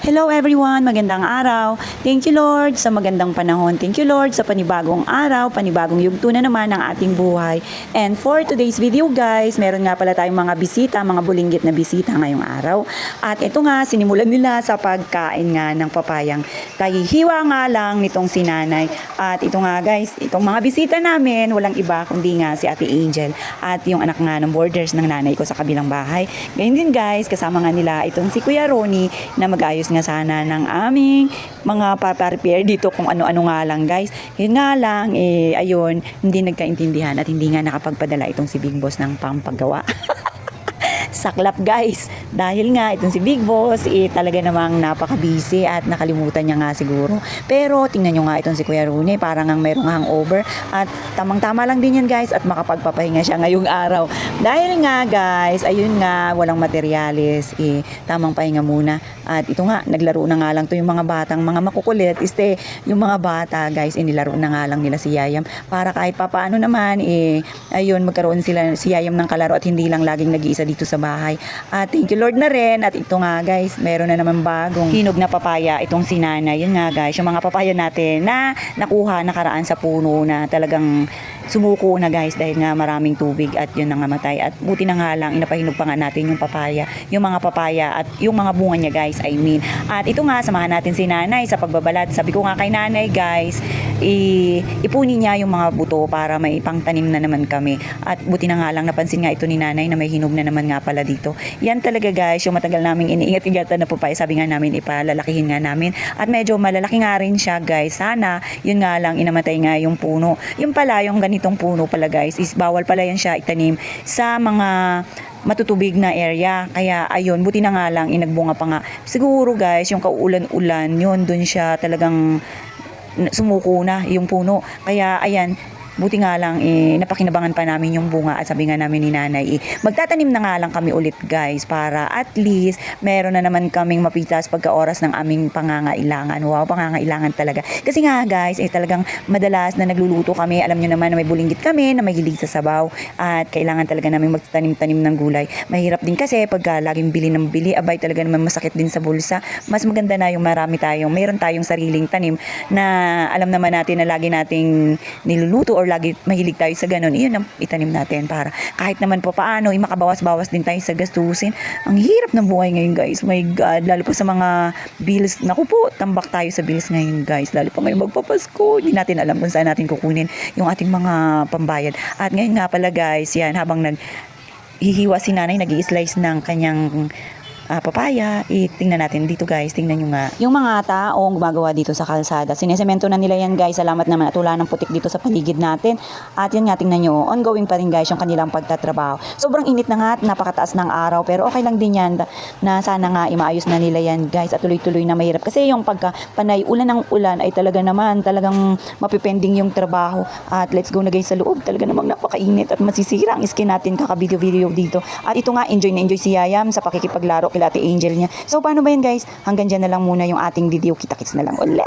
Hello everyone, magandang araw. Thank you Lord sa magandang panahon. Thank you Lord sa panibagong araw, panibagong yugto na naman ng ating buhay. And for today's video guys, meron nga pala tayong mga bisita, mga bulinggit na bisita ngayong araw. At ito nga, sinimulan nila sa pagkain nga ng papayang. Kahihiwa nga lang nitong si nanay. At ito nga guys, itong mga bisita namin, walang iba kundi nga si Ate Angel. At yung anak nga ng boarders ng nanay ko sa kabilang bahay. Ganyan din guys, kasama nga nila itong si Kuya Ronnie na mag-ayos nga sana ng aming mga prepare dito kung ano-ano nga lang guys. Yun nga lang, ayun, hindi nagkaintindihan at hindi nga nakapagpadala itong si Big Boss ng pampagawa. Saklap guys, dahil nga itong si Big Boss talaga namang napaka-busy at nakalimutan niya nga siguro. Pero tingnan nyo nga itong si Kuya Rune, parang ang mayroong hangover at tamang-tama lang din yan guys at makapagpapahinga siya ngayong araw. Dahil nga guys, ayun nga, walang materyales, tamang pahinga muna. At ito nga, naglaro na nga lang to yung mga batang mga makukulit. Yung mga bata guys, nilaro na nga lang nila si Yayam para kahit papaano naman, ayun, magkaroon sila si Yayam ng kalaro at hindi lang laging nag-iisa dito sa bahay. At thank you Lord na rin. At ito nga guys, meron na naman bagong hinog na papaya itong si Nanay. Yun nga guys, yung mga papaya natin na nakuha nakaraan sa puno na talagang sumuko na guys dahil nga maraming tubig at yun nangamatay. At buti na nga lang, inapahinog pa nga natin yung papaya, yung mga papaya at yung mga bunga niya guys, I mean. At ito nga, samahan natin si Nanay sa pagbabalat. Sabi ko nga kay Nanay guys, ipunin niya yung mga buto para may pangtanim na naman kami. At buti na nga lang, napansin nga ito ni Nanay na may hinog na naman nga pala dito. Yan talaga guys, yung matagal naming iniingat-ingatan na papaya, sabi nga namin ipalalakihin nga namin. At medyo malalaki nga rin siya guys. Sana, yun nga lang, inamatay nga yung puno. Yung pala, yung ganitong puno pala guys, is bawal pala yan siya itanim sa mga matutubig na area. Kaya ayun, buti na nga lang, inagbunga pa nga. Siguro guys, yung kauulan-ulan, yun, dun siya talagang sumuko na yung puno. Kaya ayan, buti nga lang, napakinabangan pa namin yung bunga at sabi nga namin ni Nanay, magtatanim na nga lang kami ulit guys para at least meron na naman kaming mapitas pagka oras ng aming pangangailangan. Wow, pangangailangan talaga. Kasi nga guys, talagang madalas na nagluluto kami. Alam nyo naman na may bulinggit kami na mahilig sa sabaw at kailangan talaga namin magtanim-tanim ng gulay. Mahirap din kasi pagka laging bili ng bili, abay talaga naman masakit din sa bulsa. Mas maganda na yung meron tayong sariling tanim na alam naman natin na lagi nating niluluto or lagi mahilig tayo sa ganun, iyon ang itanim natin para kahit naman po paano, makabawas-bawas din tayo sa gastusin. Ang hirap ng buhay ngayon guys, my God, lalo pa sa mga bills. Naku po, tambak tayo sa bills ngayon guys, lalo pa ngayon magpapasko, hindi natin alam kung saan natin kukunin yung ating mga pambayad. At ngayon nga pala guys, yan, habang hihiwa si Nanay, nag-i-slice ng kanyang papaya, tingnan natin dito guys, tingnan nyo nga yung mga taong gumagawa dito sa kalsada, sinesemento na nila yan guys. Salamat naman at wala ng putik dito sa paligid natin. At yan nga, tingnan nyo, ongoing pa rin guys yung kanilang pagtatrabaho. Sobrang init na nga at napakataas ng araw, pero okay lang din yan na sana nga imaayos na nila yan guys at tuloy-tuloy na. Mahirap kasi yung pagka panay ulan ng ulan ay talagang mapipending yung trabaho. At let's go na guys sa loob, talaga namang napakainit at masisira ang skin natin kaka-video dito. At ito nga, enjoy na enjoy si Yayam sa pakikipaglaro kila Ate Angel niya. So paano ba yan guys? Hanggang dyan na lang muna yung ating video. Kita-kits na lang ulit.